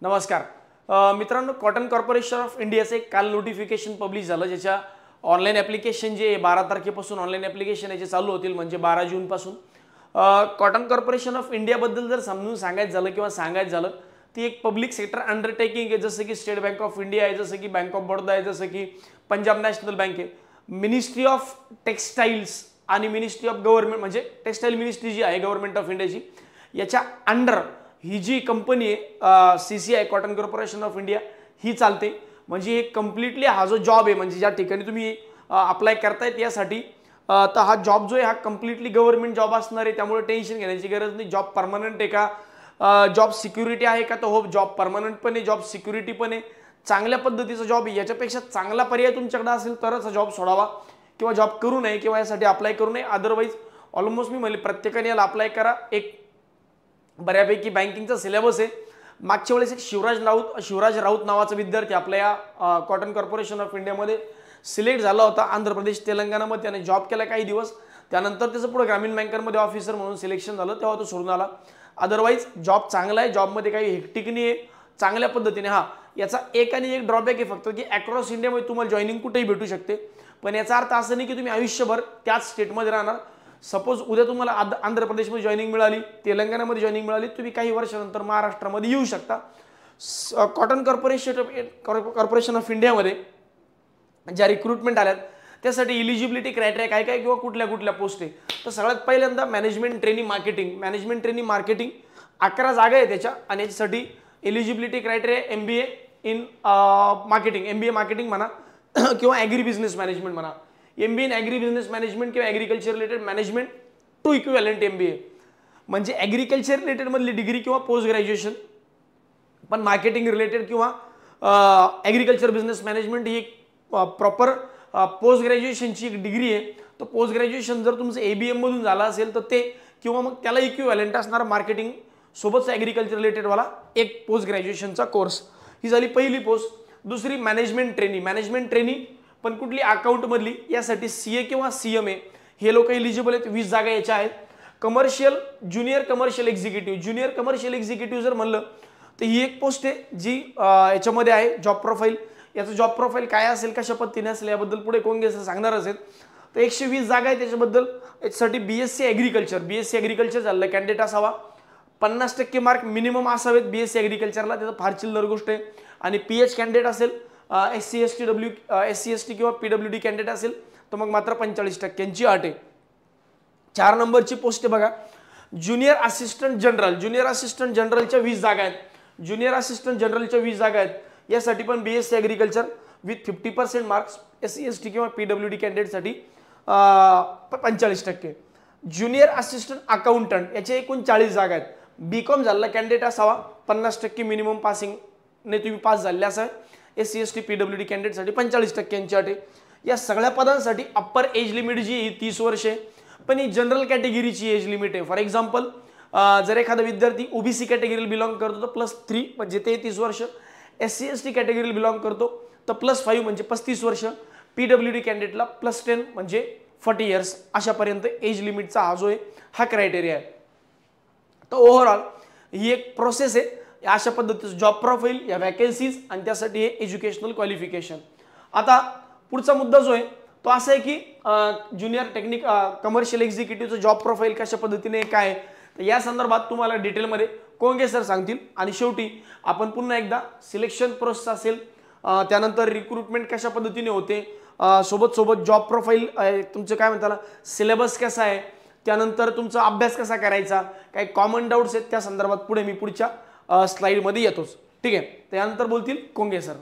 नमस्कार मित्रांनो, cotton corporation of इंडियाचं एक काल नोटिफिकेशन पब्लिश झालं, ज्याच्या ऑनलाईन ॲप्लिकेशन जे 12 तारखेपासून ऑनलाईन ॲप्लिकेशन याचे चालू होतील, म्हणजे 12 जूनपासून. कॉटन कॉर्पोरेशन ऑफ इंडियाबद्दल जर समजून सांगायचं झालं किंवा सांगायचं झालं, ती एक पब्लिक सेक्टर अंडरटेकिंग आहे, जसं की स्टेट बँक ऑफ इंडिया आहे, जसं की बँक ऑफ बडोदा आहे, जसं की पंजाब नॅशनल बँक आहे. मिनिस्ट्री ऑफ टेक्स्टाईल्स आणि मिनिस्ट्री ऑफ गव्हर्नमेंट, म्हणजे टेक्स्टाईल मिनिस्ट्री जी आहे गव्हर्नमेंट ऑफ इंडियाची, याच्या अंडर ही जी कंपनी आहे CCI cotton corporation of India ही चालते. म्हणजे हे कम्प्लिटली हा जो जॉब आहे, म्हणजे ज्या ठिकाणी तुम्ही अप्लाय करतायत यासाठी, तर हा जॉब जो आहे हा कम्प्लिटली गव्हर्नमेंट जॉब असणार आहे. त्यामुळे टेन्शन घेण्याची गरज नाही. जॉब परमनंट आहे का, जॉब सिक्युरिटी आहे का, तर हो, जॉब परमनंट पण आहे, जॉब सिक्युरिटी पण आहे, चांगल्या पद्धतीचा जॉब आहे. याच्यापेक्षा चांगला पर्याय तुमच्याकडे असेल तरच हा जॉब सोडावा किंवा जॉब करू नये किंवा यासाठी अप्लाय करू नये. अदरवाईज ऑलमोस्ट मी म्हणले प्रत्येकाने याला अप्लाय करा. एक बऱ्यापैकी बँकिंगचा सिलेबस आहे. मागच्या वेळेस एक शिवराज राऊत नावाचा विद्यार्थी आपल्या या कॉटन कॉर्पोरेशन ऑफ इंडियामध्ये सिलेक्ट झाला होता. आंध्र प्रदेश तेलंगणामध्ये त्याने जॉब केला काही दिवस. त्यानंतर त्याचं पुढे ग्रामीण बँकांमध्ये ऑफिसर म्हणून सिलेक्शन झालं, तेव्हा तो सोडून आला. अदरवाईज जॉब चांगला आहे, जॉबमध्ये काही हेक्टिक नाही आहे, चांगल्या पद्धतीने. हा, याचा एक आणि एक ड्रॉबॅक आहे फक्त की अक्रॉस इंडियामध्ये तुम्हाला जॉईनिंग कुठेही भेटू शकते, पण याचा अर्थ असं नाही की तुम्ही आयुष्यभर त्याच स्टेटमध्ये राहणार. सपोज उद्या तुम्हाला आंध्र प्रदेशमध्ये जॉईनिंग मिळाली, तेलंगणामध्ये जॉईनिंग मिळाली, तुम्ही काही वर्षानंतर महाराष्ट्रामध्ये येऊ शकता. कॉटन कॉर्पोरेशन ऑफ इंडियामध्ये ज्या रिक्रुटमेंट आल्यात त्यासाठी इलिजिबिलिटी क्रायटेरिया काय काय किंवा कुठल्या कुठल्या पोस्ट आहे, तर सगळ्यात पहिल्यांदा मॅनेजमेंट ट्रेनिंग मार्केटिंग 11 जागा आहे त्याच्या. आणि याच्यासाठी eligibility criteria MBA in marketing म्हणा किंवा ॲग्री बिझनेस मॅनेजमेंट म्हणा. MBA in agri business management किंवा agriculture related management to equivalent MBA, म्हणजे ॲग्रिकल्चर रिलेटेड मधली डिग्री किंवा पोस्ट ग्रॅज्युएशन, पण मार्केटिंग रिलेटेड किंवा ॲग्रिकल्चर बिझनेस मॅनेजमेंट ही एक प्रॉपर पोस्ट ग्रॅज्युएशनची एक डिग्री आहे. तर पोस्ट ग्रॅज्युएशन जर तुमचं ABM मधून झालं असेल तर ते, किंवा मग त्याला इक्विव्हॅलंट असणारा मार्केटिंग सोबतचा ॲग्रिकल्चर रिलेटेडवाला एक पोस्ट ग्रॅज्युएशनचा कोर्स. ही झाली पहिली पोस्ट. दुसरी मॅनेजमेंट ट्रेनिंग पण कुठली अकाउंटमधली, यासाठी CA किंवा CMA हे लोक एलिजिबल आहेत. 20 जागा याच्या आहेत. ज्युनियर कमर्शियल एक्झिक्युटिव्ह जर म्हणलं तर ही एक पोस्ट आहे जी याच्यामध्ये आहे. जॉब प्रोफाईल, याचं जॉब प्रोफाईल काय असेल, कशा पद्धतीने असेल, याबद्दल पुढे कोण सांगणार असेल. तर 120 जागा आहे त्याच्याबद्दल. याच्यासाठी BSc ॲग्रिकल्चर झालेलं कॅन्डिडेट असावा. 50% मार्क मिनिमम असावेत BSc ॲग्रिकल्चरला, त्याचं फार चिल्लर गोष्ट आहे. आणि PH कॅन्डिडेट असेल, SC ST किंवा PWD कॅन्डिडेट असेल तर मग मात्र 45% अट आहे. 4 नंबरची पोस्ट आहे बघा, ज्युनियर असिस्टंट जनरलच्या 20 जागा आहेत. यासाठी पण BSc agriculture with 50% marks. SC ST किंवा PWD कॅन्डिडेटसाठी 45%. ज्युनियर असिस्टंट अकाउंटंट याचे एकूण 40 जागा आहेत. BCom झालेला कॅन्डिडेट असावा, 50% मिनिमम पासिंगने तुम्ही पास झाले असावे. SC ST PWD कॅन्डिडेटसाठी 45% अट आहे. या सगळ्या पदांसाठी अप्पर एज लिमिट जी आहे 30 वर्ष आहे, पण ही जनरल कॅटेगरीची एज लिमिट आहे. फॉर एक्झाम्पल, जर एखादा विद्यार्थी OBC कॅटेगरीला बिलॉंग करतो तर +3 म्हणजे 33 वर्ष, SC ST कॅटेगरीला बिलॉंग करतो तर +5 म्हणजे 35 वर्ष, PWD कॅन्डिडेटला +10 म्हणजे 40 इयर्स. अशापर्यंत एज लिमिटचा हा जो आहे हा क्रायटेरिया आहे. तर ओव्हरऑल ही एक प्रोसेस आहे. अशा पद्धतीचं जॉब प्रोफाईल, या वॅकन्सीज, आणि त्यासाठी हे एज्युकेशनल क्वालिफिकेशन. आता पुढचा मुद्दा जो आहे तो असा आहे की ज्युनियर कमर्शियल एक्झिक्युटिव्हचं जॉब प्रोफाईल कशा पद्धतीने काय आहे, तर या संदर्भात तुम्हाला डिटेलमध्ये कोंगे सर सांगतील. आणि शेवटी आपण पुन्हा एकदा सिलेक्शन प्रोसेस असेल, त्यानंतर रिक्रुटमेंट कशा पद्धतीने होते, सोबत जॉब प्रोफाईल, तुमचं काय म्हणतात सिलेबस कसा आहे, त्यानंतर तुमचा अभ्यास कसा करायचा, काही कॉमन डाऊट्स आहेत त्या संदर्भात पुढे मी पुढच्या स्लाइडमध्ये येतोच. ठीक आहे, त्यानंतर बोलतील कोंगे सर.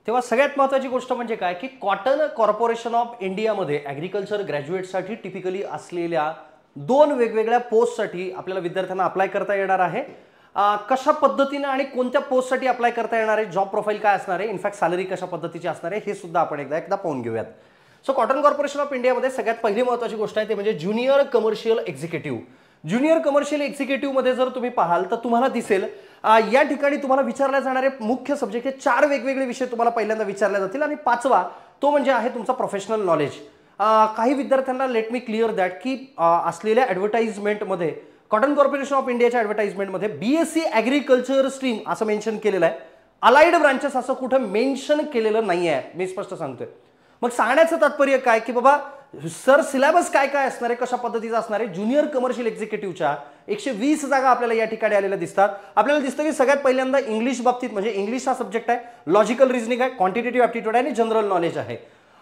तेव्हा सगळ्यात महत्त्वाची गोष्ट म्हणजे काय की कॉटन कॉर्पोरेशन ऑफ इंडियामध्ये ॲग्रिकल्चर ग्रॅज्युएटसाठी टिपिकली असलेल्या 2 वेगवेगळ्या पोस्टसाठी आपल्याला विद्यार्थ्यांना अप्लाय करता येणार आहे. कशा पद्धतीने आणि कोणत्या पोस्टसाठी अप्लाय करता येणार आहे, जॉब प्रोफाईल काय असणार आहे, इनफॅक्ट सॅलरी कशा पद्धतीची असणार आहे, हे सुद्धा आपण एकदा पाहून घेऊयात. सो कॉटन कॉर्पोरेशन ऑफ इंडियामध्ये सगळ्यात पहिली महत्त्वाची गोष्ट आहे ते म्हणजे ज्युनियर कमर्शियल एक्झिक्युटिव्हमध्ये जर तुम्ही पाहाल तर तुम्हाला दिसेल या ठिकाणी तुम्हाला विचारले जाणारे मुख्य सब्जेक्ट हे 4 वेगवेगळे विषय तुम्हाला पहिल्यांदा विचारले जातील. आणि 5वा तो म्हणजे आहे तुमचा प्रोफेशनल नॉलेज. काही विद्यार्थ्यांना लेट मी क्लिअर दॅट की असलेल्या ॲडव्हर्टाइजमेंटमध्ये कॉटन कॉर्पोरेशन ऑफ इंडियाच्या ॲडव्हर्टाइजमेंटमध्ये BSc ॲग्रिकल्चर स्ट्रीम असं मेन्शन केलेलं आहे, अलाइड ब्रांचेस असं कुठं मेन्शन केलेलं नाही आहे, मी स्पष्ट सांगतोय. मग सांगण्याचं तात्पर्य काय की बाबा सर सिलेबस काय काय असणार आहे, कशा पद्धतीचा असणार आहे. ज्युनियर कमर्शियल एक्झिक्युटिव्हच्या 120 जागा आपल्याला या ठिकाणी आलेल्या दिसतात. आपल्याला दिसतं की सगळ्यात पहिल्यांदा इंग्लिश बाबतीत म्हणजे इंग्लिश हा सब्जेक्ट आहे, लॉजिकल रिझनिंग आहे, क्वांटिटेटिव्ह ॲप्टिट्यूड आहे आणि जनरल नॉलेज आहे.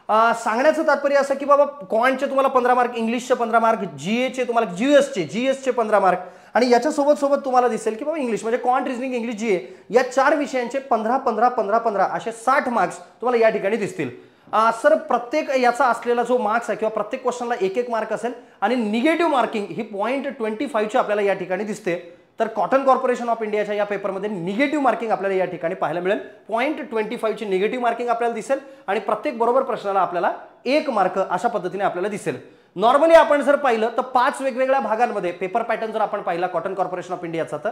सांगण्याचं तात्पर्य असं की बाबा क्वांटचे तुम्हाला 15 मार्क, इंग्लिशचे 15 मार्क, GAचे तुम्हाला जीएसचे 15 मार्क आणि याच्यासोबत सोबत तुम्हाला दिसेल की बाबा इंग्लिश म्हणजे क्वांट रिझनिंग इंग्लिश GA या 4 विषयांचे 15 15 15 15 असे 60 मार्क्स तुम्हाला या ठिकाणी दिसतील. सर प्रत्येक याचा असलेला जो मार्क्स आहे किंवा प्रत्येक क्वेश्चनला 1-1 मार्क असेल आणि निगेटिव्ह मार्किंग ही 0.25 आपल्याला या ठिकाणी दिसते. तर कॉटन कॉर्पोरेशन ऑफ इंडियाच्या या पेपरमध्ये निगेटिव्ह मार्किंग आपल्याला या ठिकाणी पाहायला मिळेल. 0.25 ची निगेटिव्ह मार्किंग आपल्याला दिसेल आणि प्रत्येक बरोबर प्रश्नाला आपल्याला 1 मार्क अशा पद्धतीने आपल्याला दिसेल. नॉर्मली आपण जर पाहिलं तर 5 वेगवेगळ्या भागांमध्ये पेपर पॅटर्न जर आपण पाहिला कॉटन कॉर्पोरेशन ऑफ इंडियाचा तर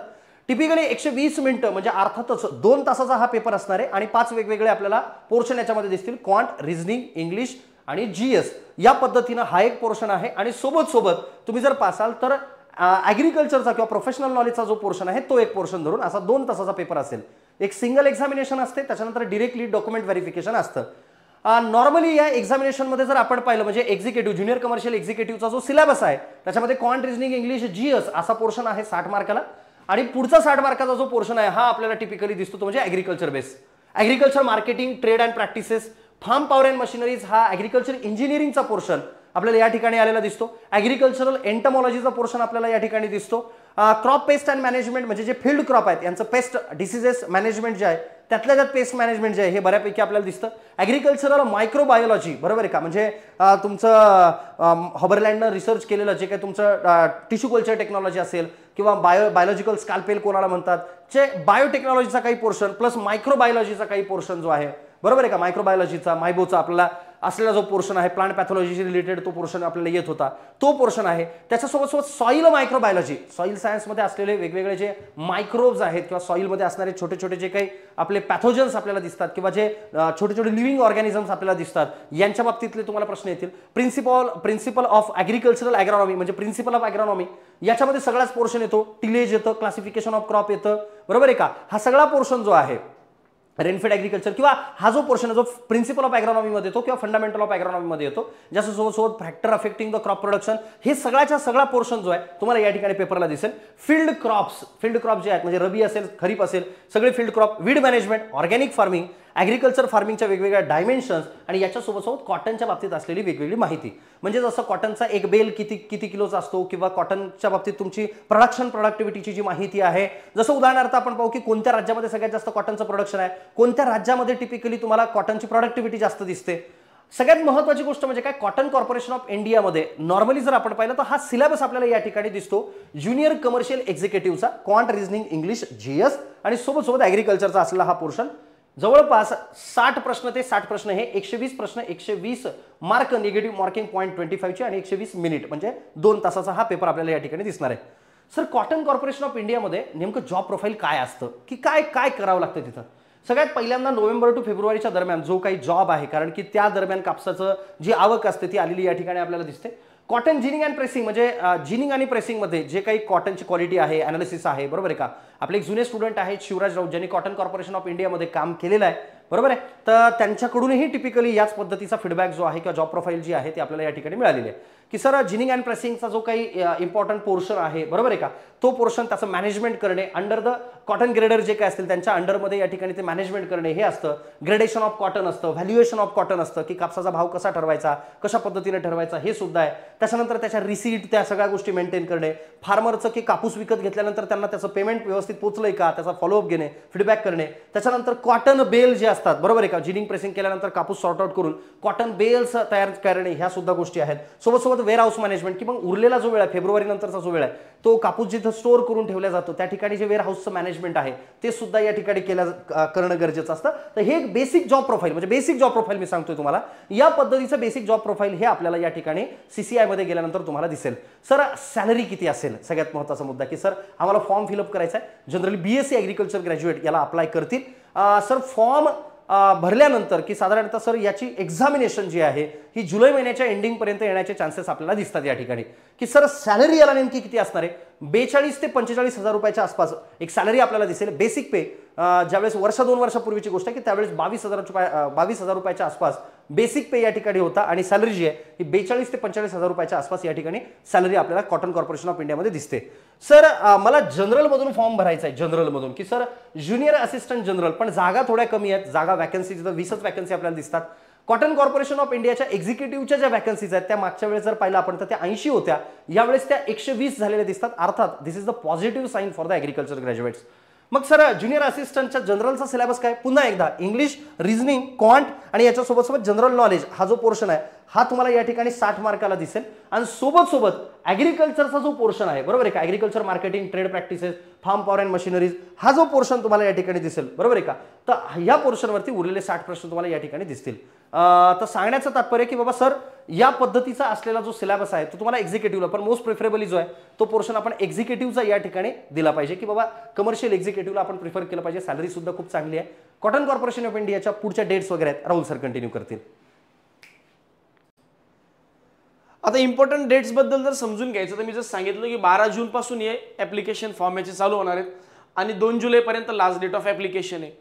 टिपिकली 120 मिनिटं म्हणजे अर्थातच 2 तासाचा हा पेपर असणार आहे आणि 5 वेगवेगळे आपल्याला पोर्शन याच्यामध्ये दिसतील. क्वांट, रिझनिंग, इंग्लिश आणि GS या पद्धतीनं हा एक पोर्शन आहे आणि सोबत सोबत तुम्ही जर पासाल तर ॲग्रिकल्चरचा किंवा प्रोफेशनल नॉलेजचा जो पोर्शन आहे तो एक पोर्शन धरून असा 2 तासाचा पेपर असेल. एक सिंगल एक्झामिनेशन असते, त्याच्यानंतर डिरेक्टली डॉक्युमेंट व्हेरिफिकेशन असतं. नॉर्मली या एक्झामिनेशनमध्ये जर आपण पाहिलं म्हणजे एक्झिक्युटिव्ह ज्युनियर कमर्शियल एक्झिक्युटिव्हचा जो सिलेबस आहे त्याच्यामध्ये क्वांट, रिझनिंग, इंग्लिश, GS असा पोर्शन आहे 60 मार्काला आणि पुढचा 60 मार्काचा जो पोर्शन आहे हा आपल्याला टिपिकली दिसतो तो म्हणजे agriculture base. Agriculture marketing, trade and practices, farm power and machineries हा ॲग्रिकल्चर इंजिनिअरिंगचा पोर्शन आपल्याला या ठिकाणी आलेला दिसतो. ॲग्रिकल्चरल एंटमॉलॉजीचा पोर्शन आपल्याला या ठिकाणी दिसतो. क्रॉप पेस्ट अँड मॅनेजमेंट म्हणजे जे फील्ड क्रॉप आहेत यांचं पेस्ट डिसीजेस मॅनेजमेंट जे आहे त्यातल्या त्यात पेस्ट मॅनेजमेंट जे आहे हे बऱ्यापैकी आपल्याला दिसतं. ॲग्रिकल्चरल मायक्रोबायोलॉजी बरोबर आहे का म्हणजे तुमचं हॉबरलँडनं रिसर्च केलेलं जे काही तुमचं टिश्यू कल्चर टेक्नॉलॉजी असेल किंवा बायोलॉजिकल स्कॅल्पेल कोणाला म्हणतात जे बायोटेक्नॉलॉजीचा काही पोर्शन प्लस मायक्रोबायोलॉजीचा काही पोर्शन जो आहे बरोबर आहे का मायक्रोबायोलॉजीचा मायबोचा आपल्याला असलेला जो पोर्शन आहे प्लांट पॅथॉलॉजीशी रिलेटेड तो पोर्शन आपल्याला येत होता तो पोर्शन आहे. त्याच्यासोबत सोबत सॉईल मायक्रोबायोलॉजी सॉईल सायन्समध्ये असलेले वेगवेगळे जे मायक्रोब्स आहेत किंवा सॉईलमध्ये असणारे छोटे छोटे जे काही आपले पॅथोजन्स आपल्याला दिसतात किंवा जे छोटे छोटे लिव्हिंग ऑर्गॅनिझम्स आपल्याला दिसतात यांच्या बाबतीतले तुम्हाला प्रश्न येतील. प्रिन्सिपल ऑफ ॲग्रिकल्चरल ॲग्रॉनॉमी म्हणजे प्रिन्सिपल ऑफ ॲग्रॉनॉमी याच्यामध्ये सगळाच पोर्शन येतो. टिलेज येतं, क्लासिफिकेशन ऑफ क्रॉप येतं बरोबर आहे का. हा सगळा पोर्शन जो आहे रेनफेड ॲग्रिकल्चर किंवा हा जो पोर्शन जो प्रिन्सिपल ऑफ ॲग्रॉनॉमीमध्ये येतो किंवा फंडामेंटल ऑफ ॲग्रॉनॉमीमध्ये येतो ज्याच्या सोबत factor affecting the crop production हे सगळा पोर्शन जो आहे तुम्हाला या ठिकाणी पेपरला दिसेल. फील्ड क्रॉप जे आहेत म्हणजे रबी असेल खरीप असेल सगळे field crop, weed management, organic farming, agriculture फार्मिंगच्या वेगवेगळ्या डायमेन्शन्स आणि याच्यासोबत कॉटनच्या बाबतीत असलेली वेगवेगळी माहिती म्हणजे जसं कॉटनचा एक बेल किती किलोचा असतो किंवा कॉटनच्या बाबतीत तुमची प्रोडक्टिव्हिटीची जी माहिती आहे. जसं उदाहरणार्थ आपण पाहू की कोणत्या राज्यामध्ये सगळ्यात जास्त कॉटनचं प्रोडक्शन आहे, कोणत्या राज्यामध्ये टिपिकली तुम्हाला कॉटनची प्रोडक्टिव्हिटी जास्त दिसते. सगळ्यात महत्त्वाची गोष्ट म्हणजे काय कॉटन कॉर्पोरेशन ऑफ इंडियामध्ये नॉर्मली जर आपण पाहिलं तर हा सिलेबस आपल्याला या ठिकाणी दिसतो ज्युनियर कमर्शियल एक्झिक्युटिव्हचा क्वांट, रिझनिंग, इंग्लिश, GS आणि सोबत ॲग्रिकल्चरचा असलेला हा पोर्शन. जवळपास 60 प्रश्न ते 60 प्रश्न हे 120 प्रश्न 120 मार्क निगेटिव्ह मार्किंग 0.25 ची आणि 120 मिनिट म्हणजे 2 तासाचा हा पेपर आपल्याला या ठिकाणी दिसणार आहे. सर कॉटन कॉर्पोरेशन ऑफ इंडियामध्ये नेमकं जॉब प्रोफाईल काय असतं की काय करावं लागतं तिथं. सगळ्यात पहिल्यांदा नोव्हेंबर टू फेब्रुवारीच्या दरम्यान जो काही जॉब आहे कारण की त्या दरम्यान कापसाचं जी आवक असते ती आलेली या ठिकाणी आपल्याला दिसते. कॉटन जिनिंग अँड प्रेसिंग म्हणजे जिनिंग आणि प्रेसिंगमध्ये जे काही कॉटनची क्वालिटी आहे अनालिसिस आहे बरोबर आहे का. आपले एक जुने स्टुडंट आहेत शिवराज राऊत ज्यांनी कॉटन कॉर्पोरेशन ऑफ इंडियामध्ये काम केलेलं आहे बरोबर आहे. तर त्यांच्याकडूनही टिपिकली याच पद्धतीचा फीडबॅक जो आहे किंवा जॉब प्रोफाईल जी आहे ती आपल्याला या ठिकाणी मिळालेली आहे की सर जिनिंग अँड प्रेसिंगचा जो काही इम्पॉर्टंट पोर्शन आहे बरोबर आहे का तो पोर्शन त्याचं मॅनेजमेंट करणे अंडर द कॉटन ग्रेडर जे काय असतील त्यांच्या अंडरमध्ये या ठिकाणी ते मॅनेजमेंट करणे हे असतं. ग्रेडेशन ऑफ कॉटन असतं, व्हॅल्युएशन ऑफ कॉटन असतं की कापसाचा भाव कसा ठरवायचा कशा पद्धतीने ठरवायचा हे सुद्धा आहे. त्याच्यानंतर त्याच्या रिसीट त्या सगळ्या गोष्टी मेंटेन करणे, फार्मरचं की कापूस विकत घेतल्यानंतर त्यांना त्याचं पेमेंट व्यवस्थित पोहोचलंय का त्याचा फॉलोअप घेणे, फीडबॅक करणे. त्याच्यानंतर कॉटन बेल जे असतात बरोबर आहे का जिनिंग प्रेसिंग केल्यानंतर कापूस सॉर्ट आउट करून कॉटन बेल्स तयार करणे ह्या सुद्धा गोष्टी आहेत. सोबत वेअर हाऊस मॅनेजमेंट की मग उरलेला जो वेळ आहे फेब्रुवारी नंतरचा जो वेळ आहे तो कापूस जिथं स्टोअर करून ठेवला जातो त्या ठिकाणी जे वेअर हाऊसचं मॅनेजमेंट आहे ते सुद्धा या ठिकाणी करणं गरजेचं असतं. तर हे एक बेसिक जॉब प्रोफाईल म्हणजे बेसिक जॉब प्रोफाईल मी सांगतोय तुम्हाला या पद्धतीचं बेसिक जॉब प्रोफाईल हे आपल्याला या ठिकाणी CCI मध्ये गेल्यानंतर तुम्हाला दिसेल. सर सॅलरी किती असेल सगळ्यात महत्त्वाचा मुद्दा की सर आम्हाला फॉर्म फिलअप करायचा आहे. जनरली BSc ॲग्रिकल्चर ग्रॅज्युएट याला अप्लाय करतील. सर फॉर्म भरल्यानंतर की साधारणतः सर याची एक्झामिनेशन जी आहे ही जुलै महिन्याच्या एंडिंग पर्यंत येण्याचे चान्सेस आपल्याला दिसतात या ठिकाणी, की सर सॅलरी याला नेमकी किती असणार आहे. 42 ते 45 हजार रुपयाच्या आसपास एक सॅलरी आपल्याला दिसेल. बेसिक पे ज्यावेळेस वर्ष 2 वर्षापूर्वीची गोष्ट आहे की त्यावेळेस 22,000 रुपयाच्या आसपास बेसिक पे या ठिकाणी होता आणि सॅलरी जी आहे ही 42 ते 45 हजार रुपयाच्या आसपास या ठिकाणी सॅलरी आपल्याला कॉटन कॉर्पोरेशन ऑफ इंडियामध्ये दिसते. सर मला जनरल मधून फॉर्म भरायचा आहे, जनरल मधून की सर ज्युनियर असिस्टंट जनरल, पण जागा थोड्या कमी आहेत, जागा वॅकन्सी 20च वॅकन्सी आपल्याला दिसतात. कॉटन कॉर्पोरेशन ऑफ इंडियाच्या एक्झिक्युटिव्हच्या ज्या वॅकन्सीज आहेत त्या मागच्या वेळेस जर पाहिलं आपण तर त्या 80 होत्या, यावेळेस त्या 120 झालेल्या दिसतात. अर्थात this is the positive sign for the agriculture graduates. मग सर ज्युनियर असिस्टंटच्या जनरलचा सिलेबस काय, पुन्हा एकदा इंग्लिश, रिझनिंग, क्वांट आणि याच्यासोबत सोबत जनरल नॉलेज हा जो पोर्शन आहे हा तुम्हाला या ठिकाणी 60 मार्काला दिसेल. आणि सोबत ॲग्रिकल्चरचा जो पोर्शन आहे, बरोबर आहे का, agriculture marketing, trade practices, farm power and machineries हा जो पोर्शन तुम्हाला या ठिकाणी दिसेल, बरोबर आहे का, तर या पोर्शनवरती उरलेले 60 प्रश्न तुम्हाला या ठिकाणी दिसतील. तर सांगण्याचं तात्पर्य की बाबा सर या पद्धतीचा असलेला जो सिलेबस आहे तो तुम्हाला एक्झिक्युटिव्हला, पण मोस्ट प्रिफरेबली जो आहे तो पोर्शन आपण एक्झिक्युटिव्हचा या ठिकाणी दिला पाहिजे की बाबा कमर्शियल एक्झिक्युटिव्हला आपण प्रिफर केलं पाहिजे. सॅलरी सुद्धा खूप चांगली आहे. कॉटन कॉर्पोरेशन ऑफ इंडियाच्या पुढच्या डेट्स वगैरे आहेत, राहुल सर कंटिन्यू करतील. आता इम्पॉर्टंट डेट्स बद्दल जर समजून घ्यायचं तर मी जर सांगितलं की 12 जून पासून हे ॲप्लिकेशन फॉर्म याचे चालू होणार आहेत आणि 2 जुलैपर्यंत लास्ट डेट ऑफ ॲप्लिकेशन आहे.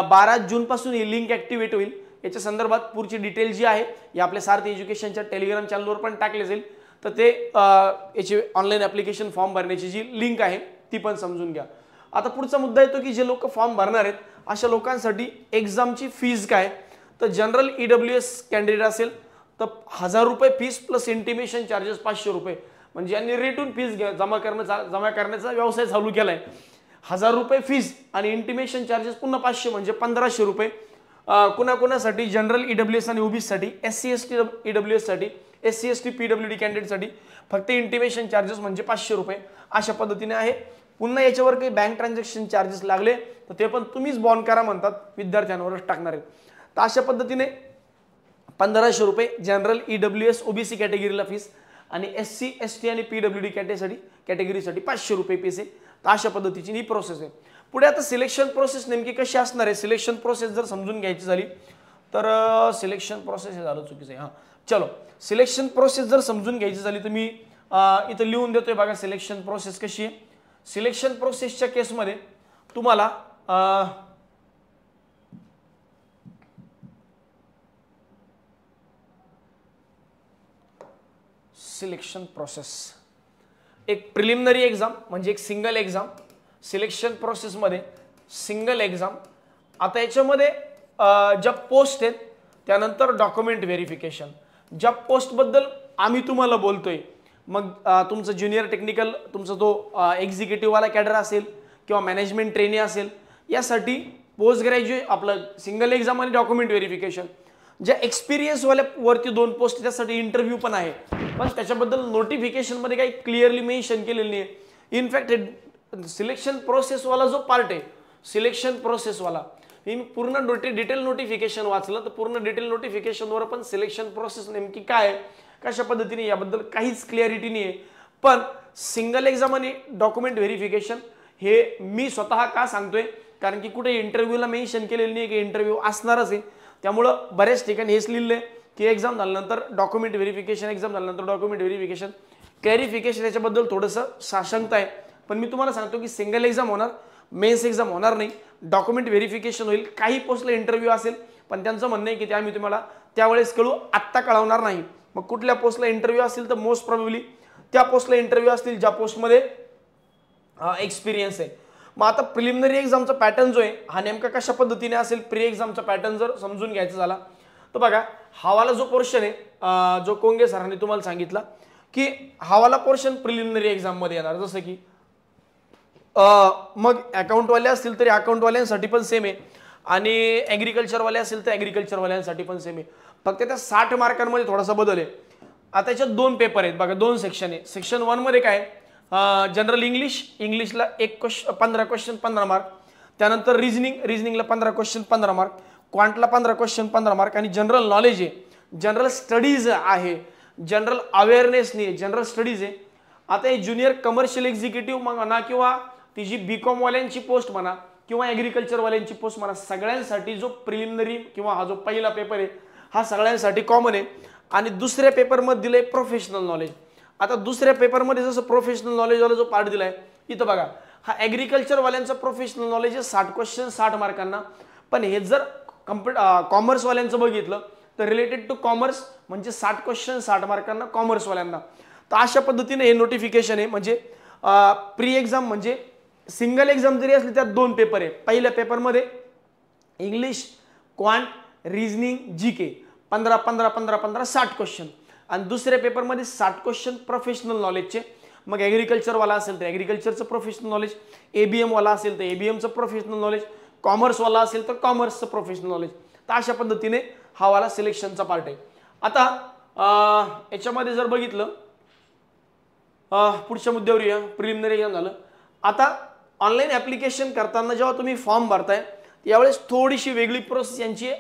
12 जून पासून ही लिंक ॲक्टिवेट होईल. याच्या संदर्भात पुढची डिटेल जी आहे ही आपल्या सारथी एज्युकेशनच्या टेलिग्राम चॅनलवर पण टाकले जाईल, तर ते याची ऑनलाईन ॲप्लिकेशन फॉर्म भरण्याची जी लिंक आहे ती पण समजून घ्या. आता पुढचा मुद्दा येतो की जे लोक फॉर्म भरणार आहेत अशा लोकांसाठी एक्झामची फीज काय. तर जनरल EWS कॅन्डिडेट असेल तर 1000 रुपये फीस प्लस इंटिमेशन चार्जेस 500 रुपये, म्हणजे यांनी रेटून फीस जमा करण्याचा व्यवसाय चालू केला आहे. 1000 रुपये फीस आणि इंटिमेशन चार्जेस पुन्हा 500 म्हणजे 1500 रुपये. कुणाकुणासाठी जनरल EWS आणि OBC साठी, SC ST EWS साठी, SC ST PWD कॅन्डिडेटसाठी फक्त इंटिमेशन चार्जेस म्हणजे 500 रुपये अशा पद्धतीने आहे. पुन्हा याच्यावर काही बँक ट्रान्झॅक्शन चार्जेस लागले तर ते पण तुम्हीच बॉन्ड करा म्हणतात, विद्यार्थ्यांवरच टाकणार आहेत. तर अशा पद्धतीने 1500 रुपये जनरल EWS OBC कॅटेगरीला फीस आणि SC ST आणि PWD कॅटेगरीसाठी 500 रुपये फीस आहे. तर अशा पद्धतीची ही प्रोसेस आहे. पुढे आता सिलेक्शन प्रोसेस नेमकी कशी असणार आहे, सिलेक्शन प्रोसेस जर समजून घ्यायची झाली तर सिलेक्शन प्रोसेस हे झालं चुकीचं आहे. चलो सिलेक्शन प्रोसेस जर समजून घ्यायची झाली तर मी इथं लिहून देतोय बघा सिलेक्शन प्रोसेस कशी आहे. सिलेक्शन प्रोसेसच्या केसमध्ये तुम्हाला सिलेक्शन प्रोसेस एक प्रिलिमिनरी एक्झाम म्हणजे एक सिंगल एक्झाम. सिलेक्शन प्रोसेसमध्ये सिंगल एक्झाम. आता याच्यामध्ये ज्या पोस्ट आहेत त्यानंतर डॉक्युमेंट व्हेरिफिकेशन. ज्या पोस्टबद्दल आम्ही तुम्हाला बोलतोय मग तुमचं ज्युनियर टेक्निकल, तुमचा तो एक्झिक्युटिव्हवाला कॅडर असेल किंवा मॅनेजमेंट ट्रेनी असेल, यासाठी पोस्ट ग्रॅज्युएट आपलं सिंगल एक्झाम आणि डॉक्युमेंट व्हेरिफिकेशन. ज्या एक्सपिरियन्सवाल्या वरती 2 पोस्ट त्यासाठी इंटरव्ह्यू पण आहे, पण त्याच्याबद्दल नोटिफिकेशनमध्ये काही क्लिअरली मेन्शन केलेलं नाही. इनफॅक्ट सिलेक्शन प्रोसेसवाला जो पार्ट आहे, सिलेक्शन प्रोसेसवाला मी पूर्ण डिटेल नोटिफिकेशन वाचलं तर पूर्ण डिटेल नोटिफिकेशनवर पण सिलेक्शन प्रोसेस नेमकी काय आहे, कशा पद्धतीने याबद्दल काहीच क्लिअरिटी नाही आहे. पण सिंगल एक्झाम आणि डॉक्युमेंट व्हेरिफिकेशन हे मी स्वतः का सांगतोय, कारण की कुठे इंटरव्ह्यूला मेन्शन केलेलं नाही की इंटरव्ह्यू असणारच आहे. त्यामुळं बऱ्याच ठिकाणी हेच लिहिलंय की एक्झाम झाल्यानंतर डॉक्युमेंट व्हेरिफिकेशन, एक्झाम झाल्यानंतर डॉक्युमेंट व्हेरिफिकेशन. क्लॅरिफिकेशन याच्याबद्दल थोडंसं साशंकता आहे, पण मी तुम्हाला सांगतो की सिंगल एक्झाम होणार, मेन्स एक्झाम होणार नाही, डॉक्युमेंट व्हेरिफिकेशन होईल. काही पोस्टला इंटरव्ह्यू असेल पण त्यांचं म्हणणं आहे की ते आम्ही तुम्हाला त्यावेळेस कळू, आत्ता कळवणार नाही. मग कुठल्या पोस्टला इंटरव्ह्यू असेल तर मोस्ट प्रॉबेबली त्या पोस्टला इंटरव्ह्यू असतील ज्या पोस्टमध्ये एक्सपिरियन्स आहे. मग आता प्रिलिमिनरी एक्झामचा पॅटर्न जो आहे हा नेमका कशा पद्धतीने असेल, प्री एक्झामचा पॅटर्न जर समजून घ्यायचा झाला तर बघा हवाला जो पोर्शन आहे जो कोंगे सरांनी तुम्हाला सांगितला की हवाला पोर्शन प्रिलिमिनरी एक्झाममध्ये येणार. जसं की मग अकाउंटवाले असतील तरी अकाउंटवाल्यांसाठी पण सेम आहे आणि ॲग्रिकल्चरवाले असेल तर ॲग्रिकल्चरवाल्यांसाठी पण सेम आहे. फक्त त्या 60 मार्कांमध्ये थोडासा बदल आहे. आता याच्यात 2 पेपर आहेत बघा, 2 सेक्शन आहे. सेक्शन 1 मध्ये काय जनरल इंग्लिशला 15 क्वेश्चन 15 मार्क, त्यानंतर रिझनिंगला 15 क्वेश्चन 15 मार्क, क्वांटला 15 क्वेश्चन 15 मार्क आणि जनरल नॉलेज आहे, जनरल स्टडीज आहे, जनरल अवेअरनेस नाही आहे, जनरल स्टडीज आहे. आता हे ज्युनियर कमर्शियल एक्झिक्युटिव्ह म्हणा किंवा ती जी BCom वाल्यांची पोस्ट म्हणा किंवा ॲग्रिकल्चरवाल्यांची पोस्ट म्हणा, सगळ्यांसाठी जो प्रिलिमिनरी किंवा हा जो पहिला पेपर आहे हा सगळ्यांसाठी कॉमन आहे. आणि दुसऱ्या पेपरमध्ये दिलंय प्रोफेशनल नॉलेज. आता दुसऱ्या पेपरमध्ये जसं प्रोफेशनल नॉलेजवाला जो पार्ट दिलाय इथं बघा, हा ॲग्रिकल्चरवाल्यांचा प्रोफेशनल नॉलेज आहे 60 क्वेश्चन 60 मार्कांना. पण हे जर कॉमर्सवाल्यांचं बघितलं तर रिलेटेड टू कॉमर्स म्हणजे 60 क्वेश्चन 60 मार्कांना कॉमर्सवाल्यांना. तर अशा पद्धतीने हे नोटिफिकेशन आहे. म्हणजे प्री एक्झाम म्हणजे सिंगल एक्झाम जरी असली त्यात 2 पेपर आहे. पहिल्या पेपरमध्ये English, quant, reasoning, GK 15 15 15 15 60 question. आणि दुसऱ्या पेपरमध्ये 60 क्वेश्चन प्रोफेशनल नॉलेजचे. मग ॲग्रिकल्चरवाला असेल तर ॲग्रिकल्चरचं प्रोफेशनल नॉलेज, एबीएमवाला असेल तर एबीएमचं प्रोफेशनल नॉलेज, कॉमर्सवाला असेल तर कॉमर्सचं प्रोफेशनल नॉलेज. तर अशा पद्धतीने हा वाला सिलेक्शनचा पार्ट आहे. आता याच्यामध्ये जर बघितलं पुढच्या मुद्द्यावर या, प्रिलिमिनरी एक्झाम झालं. आता ऑनलाईन ॲप्लिकेशन करताना जेव्हा तुम्ही फॉर्म भरताय यावेळेस थोडीशी वेगळी प्रोसेस यांची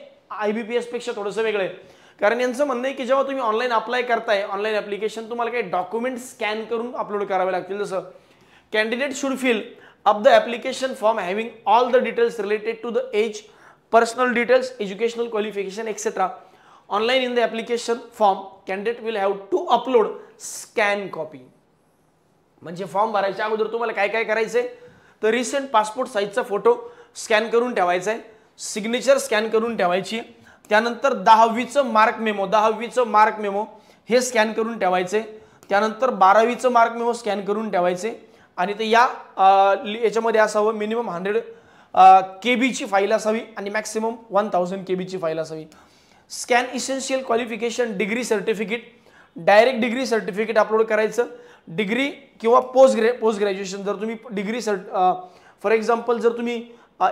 IBPS पेक्षा थोडंसं वेगळं आहे. कारण यांचं म्हणणं आहे की जेव्हा तुम्ही ऑनलाईन अप्लाय करताय ऑनलाईन ॲप्लिकेशन तुम्हाला काही डॉक्युमेंट स्कॅन करून अपलोड करावे लागतील. जसं candidate should fill up the application form having all the details related to the age, personal details, educational qualification etcetera online in the application form. Candidate will have to upload scan copy. म्हणजे form भरायच्या अगोदर तुम्हाला काय काय करायचंय तर recent passport साईजचा photo scan करून ठेवायचा आहे, सिग्नेचर स्कॅन करून ठेवायची, त्यानंतर 10वीचं मार्क मेमो हे स्कॅन करून ठेवायचे, त्यानंतर 12वीचं मार्क मेमो स्कॅन करून ठेवायचे. आणि ते याच्यामध्ये असावं मिनिमम 100 KB फाईल असावी आणि मॅक्सिमम 1000 KB फाईल असावी. Scan essential qualification, degree certificate, direct degree certificate upload करायचं. डिग्री किंवा पोस्ट ग्रॅज्युएशन जर तुम्ही डिग्री फॉर एक्झाम्पल जर तुम्ही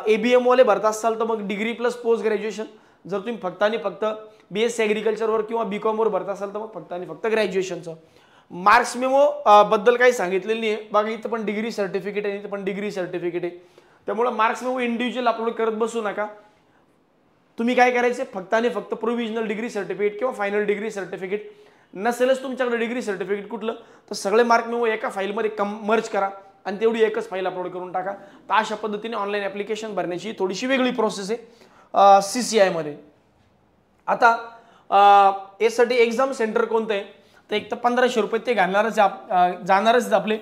ABM वाले भरता असाल तर मग डिग्री प्लस पोस्ट ग्रॅज्युएशन. जर तुम्ही फक्त आणि फक्त BSc ॲग्रिकल्चरवर किंवा BCom वर भरता असाल तर मग फक्त आणि फक्त ग्रॅज्युएशनचं. मार्क्स मेमो बद्दल काही सांगितलेलं नाही आहे बघा. इथं पण डिग्री सर्टिफिकेट आहे, इथं पण डिग्री सर्टिफिकेट आहे. त्यामुळे मार्क्स मेमो इंडिव्हिज्युअल अपलोड करत बसू नका. तुम्ही काय करायचे फक्त आणि फक्त प्रोव्हिजनल डिग्री सर्टिफिकेट किंवा फायनल डिग्री सर्टिफिकेट. नसेलच तुमच्याकडे डिग्री सर्टिफिकेट कुठलं तर सगळे मार्क मेमो एका फाईलमध्ये मर्ज करा आणि तेवढी एकच फाईल अपलोड करून टाका. तर अशा पद्धतीने ऑनलाईन ॲप्लिकेशन भरण्याची थोडीशी वेगळी प्रोसेस आहे CCI मध्ये. आता यासाठी एक्झाम सेंटर कोणतं आहे तर एक तर 1500 रुपये ते जाणारच आपले.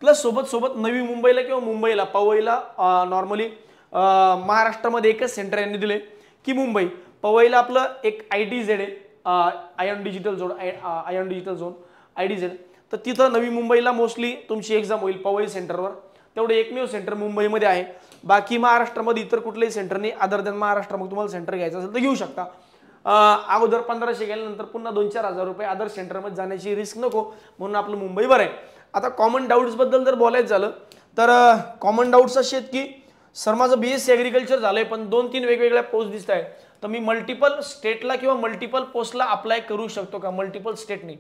प्लस सोबत नवी मुंबईला किंवा मुंबईला पवईला नॉर्मली महाराष्ट्रामध्ये एकच सेंटर यांनी दिले की मुंबई. पवईला आपलं एक ITZ आहे, आयन डिजिटल झोन IDZ. तर तिथं नवी मुंबईला मोस्टली तुमची एक्झाम होईल पवई सेंटरवर. तेवढं एकमेव सेंटर मुंबईमध्ये आहे. बाकी महाराष्ट्रामध्ये इतर कुठलेही सेंटर नाही अदर दॅन महाराष्ट्र. मग तुम्हाला सेंटर घ्यायचं असेल तर घेऊ शकता. अगोदर 1500 गेल्यानंतर पुन्हा 2-4 हजार रुपये अदर सेंटरमध्ये जाण्याची रिस्क नको म्हणून आपलं मुंबई बरं आहे. आता कॉमन डाऊट्स बद्दल जर बोलायचं झालं तर कॉमन डाऊट्स असे आहेत की सर माझं BSc ॲग्रिकल्चर झालंय पण 2-3 वेगवेगळ्या पोस्ट दिसत आहेत तर मी मल्टिपल स्टेटला किंवा मल्टिपल पोस्टला अप्लाय करू शकतो का. मल्टिपल स्टेटनी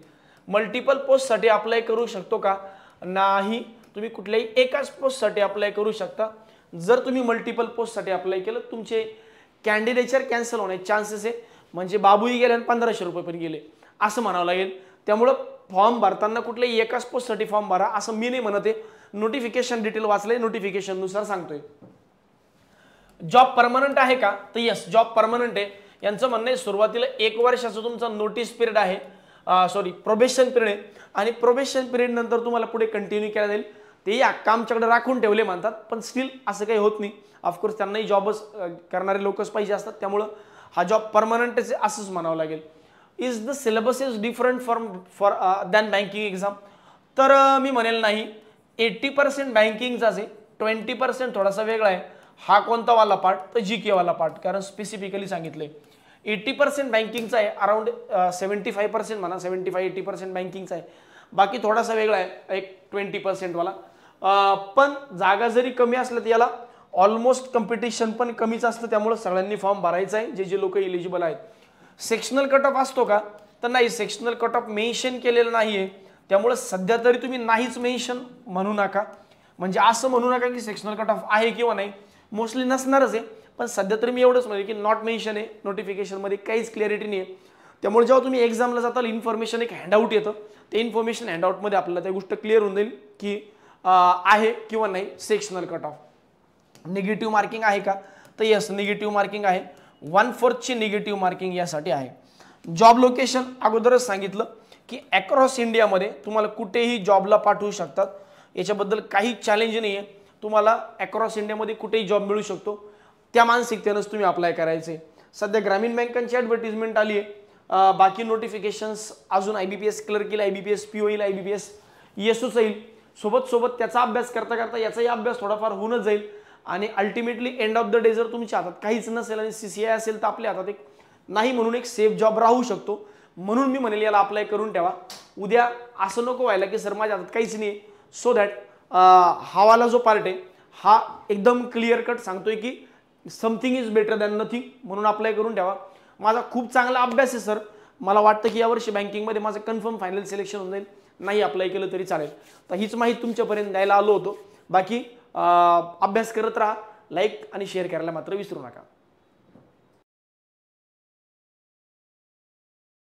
मल्टिपल पोस्टसाठी अप्लाय करू शकतो का नाही. तुम्ही कुठल्याही एकाच पोस्टसाठी अप्लाय करू शकता. जर तुम्ही मल्टिपल पोस्टसाठी अप्लाय केलं तुमचे कॅन्डिडेचर कॅन्सल होण्याचे चान्सेस आहे. म्हणजे बाबूही गेले आणि 1500 रुपये पण गेले असं म्हणावं लागेल. त्यामुळं फॉर्म भरताना कुठल्याही एकाच पोस्टसाठी फॉर्म भरा असं मी नाही म्हणत आहे. नोटिफिकेशन डिटेल वाचलंय, नोटिफिकेशननुसार सांगतोय. जॉब परमनंट आहे का तर यस जॉब परमनंट आहे. यांचं म्हणणं आहे सुरुवातीला 1 वर्षाचं तुमचा नोटीस पिरियड आहे, प्रोबेशन पिरियड आहे आणि प्रोबेशन पिरियड नंतर तुम्हाला पुढे कंटिन्यू केला जाईल. ते हक्क आमच्याकडे राखून ठेवले म्हणतात पण स्टील असं काही होत नाही. ऑफकोर्स त्यांनाही जॉबच करणारे लोकच पाहिजे असतात त्यामुळं हा जॉब परमनंट आहे असंच म्हणावं लागेल. Is the syllabus is different for than banking exam तर मी म्हणेल नाही. 80% बँकिंगचाच आहे, 20% थोडासा वेगळा आहे. हा कोणता वाला पार्ट तर GK वाला पार्ट कारण स्पेसिफिकली सांगितलंय. 80% बँकिंगचा आहे, अराउंड 75% म्हणा 75-80% बँकिंगचा आहे. बाकी थोडासा वेगळा आहे एक 20% वाला. पण जागा जरी कमी असल्या तर याला ऑलमोस्ट कॉम्पिटिशन पण कमीच असतं त्यामुळे सगळ्यांनी फॉर्म भरायचा आहे जे लोक एलिजिबल आहेत. सेक्शनल कट ऑफ असतो का तर नाही, सेक्शनल कट ऑफ मेन्शन केलेलं नाहीये त्यामुळे सध्या तरी तुम्ही नाहीच मेन्शन म्हणू नका. म्हणजे असं म्हणू नका की सेक्शनल कट ऑफ आहे किंवा नाही, मोस्टली नसणारच आहे. पण सध्या तरी मी एवढंच म्हणेन की नॉट मेन्शन आहे. नोटिफिकेशनमध्ये काहीच क्लॅरिटी नाही आहे. त्यामुळे जेव्हा तुम्ही एक्झामला जाताल इन्फॉर्मेशन एक हँडआउट येतं, ते इन्फॉर्मेशन हँडआउटमध्ये आपल्याला त्या गोष्ट क्लिअर होऊन जाईल की आहे किंवा नाही sectional cut off. Negative marking आहे का, तर यस निगेटिव्ह मार्किंग आहे, 1/4 ची निगेटिव्ह मार्किंग यासाठी आहे. जॉब लोकेशन अगोदरच सांगितलं की अक्रॉस इंडियामध्ये तुम्हाला कुठेही जॉबला पाठवू शकतात, याच्याबद्दल काही चॅलेंज नाही आहे. तुम्हाला अक्रॉस इंडियामध्ये कुठेही जॉब मिळू शकतो, त्या मानसिकतेनंच तुम्ही अप्लाय करायचे. सध्या ग्रामीण बँकांची ॲडव्हर्टिजमेंट आली आहे. बाकी नोटिफिकेशन्स अजून IBPS क्लर्कीला, IBPS POEला, IBPS ESOचा येईल. सोबत त्याचा अभ्यास करता करता याचाही अभ्यास थोडाफार होऊनच जाईल आणि ultimately end of the day जर तुमच्या हातात काहीच नसेल आणि CCI असेल तर आपल्या हातात एक नाही म्हणून एक सेफ जॉब राहू शकतो. म्हणून मी म्हणेल याला अप्लाय करून ठेवा. उद्या असं नको व्हायला की सर माझ्या हातात काहीच नाही, सो दॅट हावाला जो पार्ट आहे हा एकदम क्लिअर कट सांगतोय की something is better than nothing, म्हणून अप्लाय करून ठेवा. माझा खूप चांगला अभ्यास आहे सर, मला वाटतं की यावर्षी बँकिंगमध्ये माझं कन्फर्म फायनल सिलेक्शन होऊन जाईल, नाही अप्लाय केलं तरी चालेल. तर हीच माहिती तुमच्यापर्यंत द्यायला आलो होतो. बाकी अभ्यास करत राहा, लाईक आणि शेअर करायला मात्र विसरू नका.